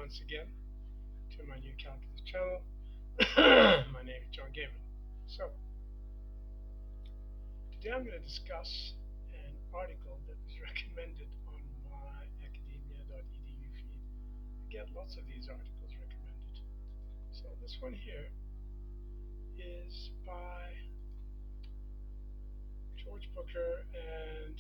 once again to my new calculus channel. My name is John Gabriel. So, today I'm going to discuss an article that was recommended on my academia.edu feed. I get lots of these articles recommended. So, this one here is by George Booker and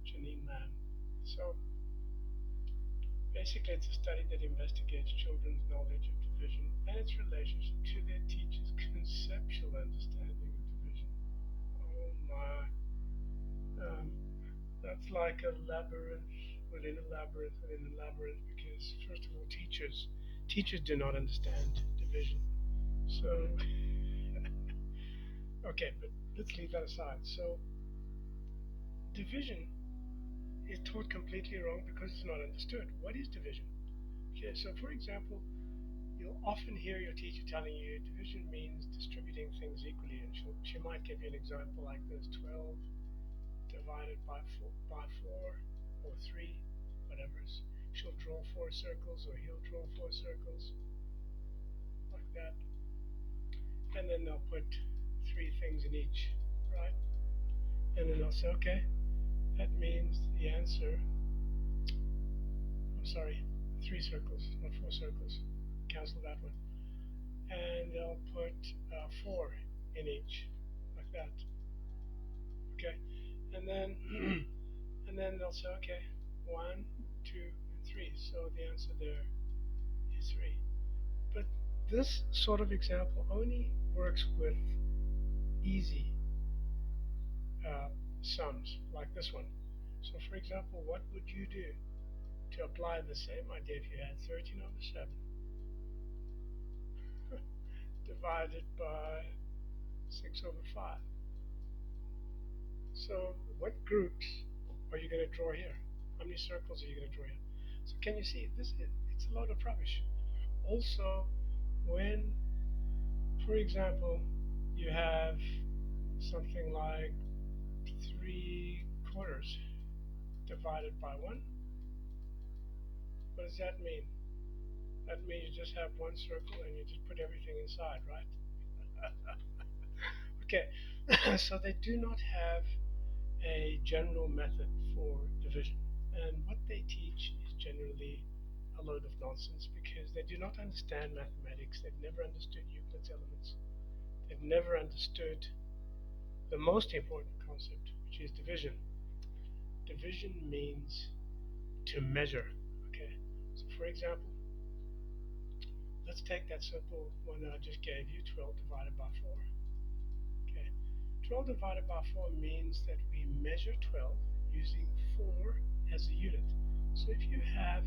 Janine Lamb. So, basically, it's a study that investigates children's knowledge of division and its relationship to their teachers' conceptual understanding of division. Oh my. That's like a labyrinth within a labyrinth within a labyrinth because, first of all, teachers do not understand division. So, okay, but let's leave that aside. So, division is taught completely wrong because it's not understood. What is division? Okay, so for example, you'll often hear your teacher telling you division means distributing things equally, and she might give you an example like this: 12 divided by 4 or 3, whatever. She'll draw 4 circles, or he'll draw 4 circles, like that, and then they'll put 3 things in each, right? And then they'll say, okay, that means the answer, I'm sorry, 3 circles, not 4 circles. Cancel that one. And they'll put 4 in each, like that. Okay, and then they'll say, okay, 1, 2, and 3. So the answer there is 3. But this sort of example only works with easy sums, like this one. So for example, what would you do to apply the same idea if you had 13 over 7 divided by 6 over 5? So what groups are you going to draw here? How many circles are you going to draw here? So can you see, it's a lot of rubbish. Also, when, for example, you have something like 3/4 divided by 1, what does that mean? That means you just have one circle and you just put everything inside, right? Okay, so they do not have a general method for division, and what they teach is generally a load of nonsense because they do not understand mathematics. They've never understood Euclid's elements. They've never understood the most important concept, which is division. Division means to measure. Okay, so for example, let's take that simple one that I just gave you, 12 divided by 4. Okay, 12 divided by 4 means that we measure 12 using 4 as a unit. So if you have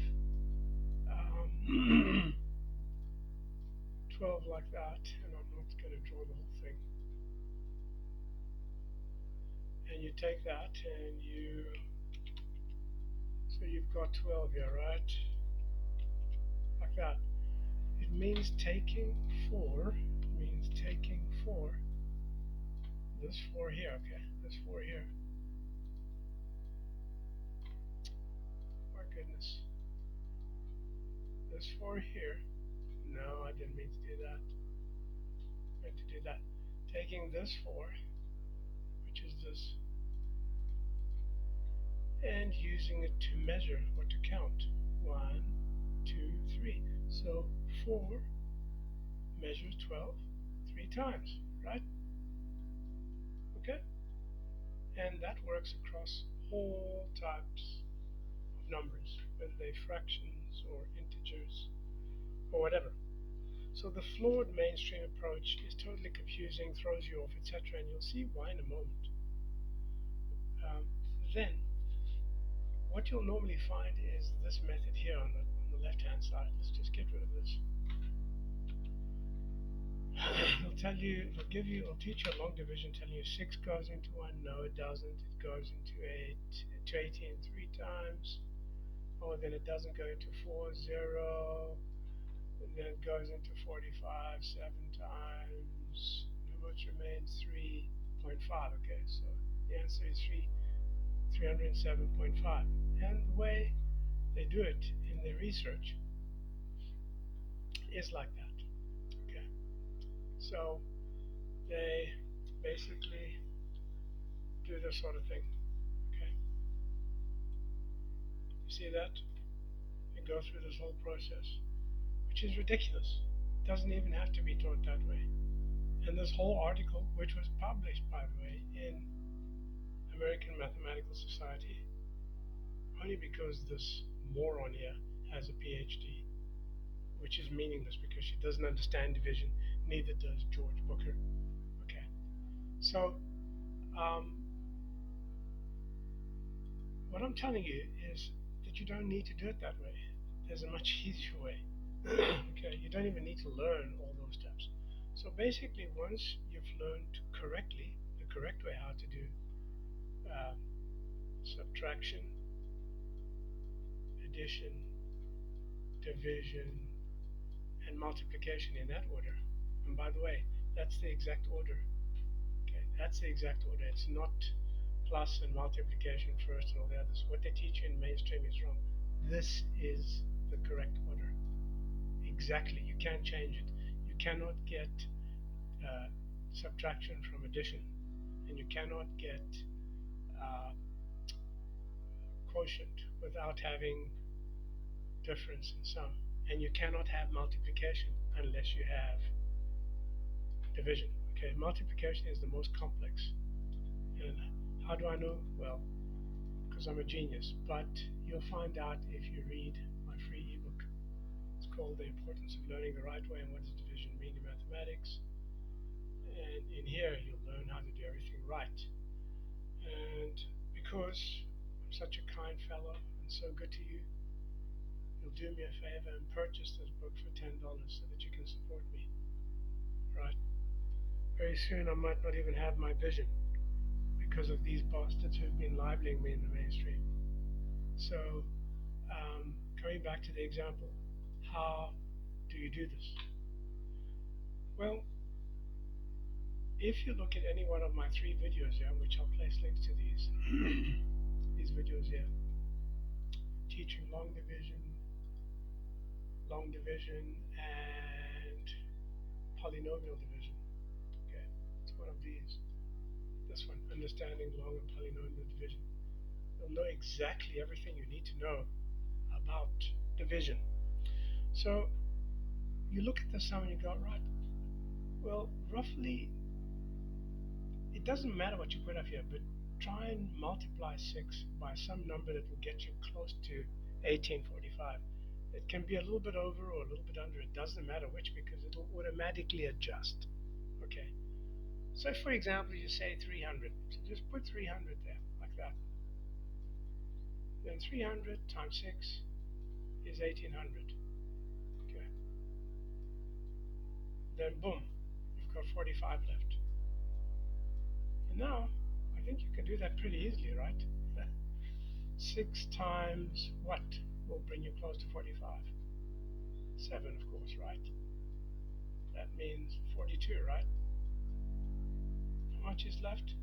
12 like that, and I'm not going to draw the whole thing, and you take that and so you've got 12 here, right? Like that. It means taking 4, this 4 here, okay, this 4 here. My goodness. This 4 here. No, I didn't mean to do that. I meant to do that. Taking this 4, which is this, and using it to measure or to count. 1, 2, 3. So 4 measures 12 3 times, right? Okay? And that works across all types of numbers, whether they're fractions or integers or whatever. So the flawed mainstream approach is totally confusing, throws you off, etc., and you'll see why in a moment. Then, what you'll normally find is this method here on the left-hand side. Let's just get rid of this. It'll teach you a long division, telling you 6 goes into 1. No, it doesn't. It goes into 18 3 times. Oh, then it doesn't go into 4, 0. And then it goes into 45 7 times. How much remains? 3.5. Okay, so the answer is 307.5. And the way they do it in their research is like that. Okay, so they basically do this sort of thing. Okay, you see that? And go through this whole process, which is ridiculous. It doesn't even have to be taught that way. And this whole article, which was published, by the way, in American Mathematical Society, only because this moron here has a PhD, which is meaningless because she doesn't understand division, neither does George Booker. Okay, so what I'm telling you is that you don't need to do it that way. There's a much easier way. Okay, you don't even need to learn all those steps. So basically, once you've learned correctly, the correct way how to do subtraction, addition, division, and multiplication in that order. And by the way, that's the exact order. Okay, that's the exact order. It's not plus and multiplication first and all the others. What they teach you in mainstream is wrong. This is the correct order. Exactly. You can't change it. You cannot get subtraction from addition, and you cannot get quotient without having difference in sum, and you cannot have multiplication unless you have division. Okay, multiplication is the most complex. And how do I know? Well, because I'm a genius, but you'll find out if you read my free ebook. It's called The Importance of Learning the Right Way and What Does Division Mean in Mathematics. And in here you'll learn how to do everything right. And because I'm such a kind fellow and so good to you, you'll do me a favor and purchase this book for $10 so that you can support me. Right? Very soon I might not even have my vision because of these bastards who've been libeling me in the mainstream. So, going back to the example, how do you do this? Well, if you look at any one of my 3 videos here, which I'll place links to these videos here, teaching long division, and polynomial division. Okay, it's one of these. This one, understanding long and polynomial division. You'll know exactly everything you need to know about division. So you look at the sum and you go, right, well, roughly, it doesn't matter what you put up here, but try and multiply 6 by some number that will get you close to 1845. It can be a little bit over or a little bit under. It doesn't matter which, because it'll automatically adjust. Okay. So for example, you say 300. So just put 300 there, like that. Then 300 times 6 is 1800. Okay. Then boom, you've got 45 left. And now, I think you can do that pretty easily, right? 6 times what will bring you close to 45? 7, of course, right? That means 42, right? How much is left?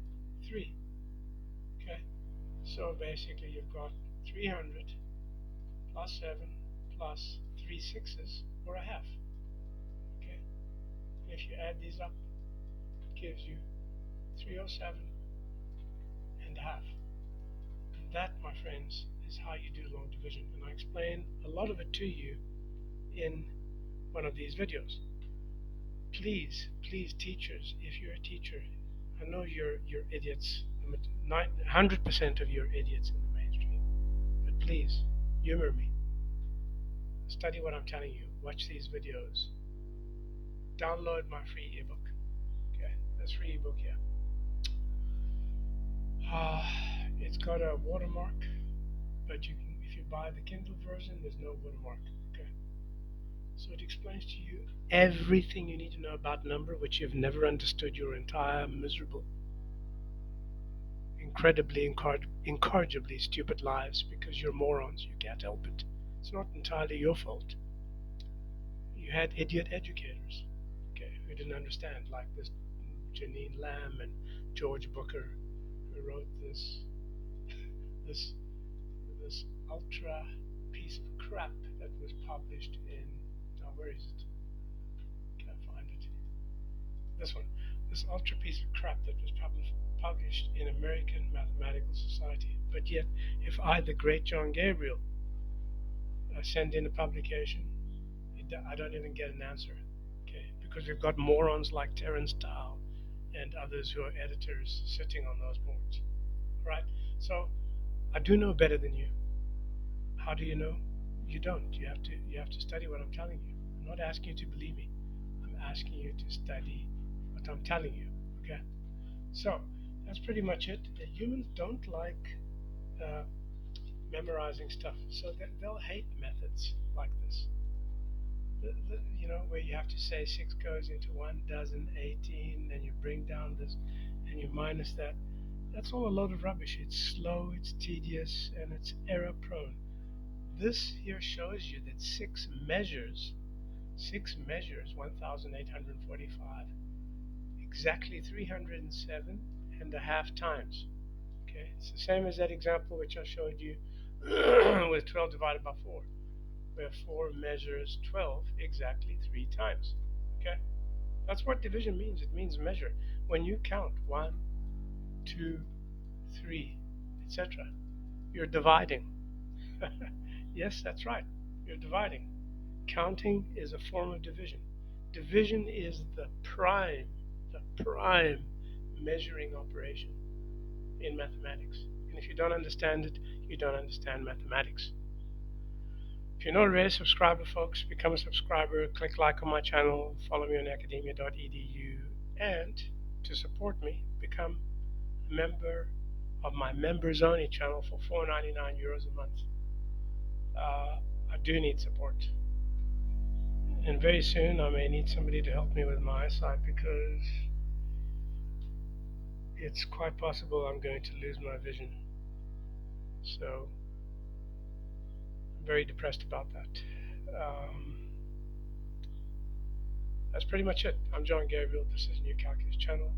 3. Okay, so basically you've got 300 plus 7 plus 3 sixes, or a half. Okay, and if you add these up, it gives you 307 and a half. And that, my friends, is how you do long division. And I explain a lot of it to you in one of these videos. Please, teachers, if you're a teacher, I know you're idiots. 100% of you are idiots in the mainstream. But please, humor me. Study what I'm telling you. Watch these videos. Download my free ebook. Okay, this free ebook here. It's got a watermark, but you can, if you buy the Kindle version, there's no watermark. Okay, so it explains to you everything you need to know about number, which you've never understood your entire miserable, incredibly, incorrigibly stupid lives, because you're morons. You can't help it. It's not entirely your fault. You had idiot educators, okay, who didn't understand, like this Janine Lamb and George Booker, who wrote this ultra piece of crap that was published in, now where is it? this one, this ultra piece of crap that was published in American Mathematical Society. But yet, if I, the great John Gabriel, send in a publication, I don't even get an answer, okay? Because we've got morons like Terence Tao and others who are editors sitting on those boards, right? So I do know better than you. How do you know? You don't. You have to study what I'm telling you. I'm not asking you to believe me. I'm asking you to study what I'm telling you. Okay. So that's pretty much it. Humans don't like uh, memorizing stuff, so they'll hate methods like this. Where you have to say 6 goes into 1 dozen 18, and you bring down this, and you minus that. That's all a load of rubbish. It's slow, it's tedious, and it's error prone. This here shows you that 6 measures 1,845, exactly 307 and a half times. Okay, it's the same as that example which I showed you with 12 divided by 4, where 4 measures 12 exactly 3 times. Okay, that's what division means. It means measure. When you count 1, 2, 3, etc., you're dividing. Yes, that's right. You're dividing. Counting is a form of division. Division is the prime measuring operation in mathematics. And if you don't understand it, you don't understand mathematics. If you're not already a subscriber, folks, become a subscriber, click like on my channel, follow me on academia.edu, and to support me, become a member of my members only channel for €4.99 a month. I do need support. And very soon I may need somebody to help me with my eyesight, because it's quite possible I'm going to lose my vision. So I'm very depressed about that. That's pretty much it. I'm John Gabriel. This is New Calculus Channel.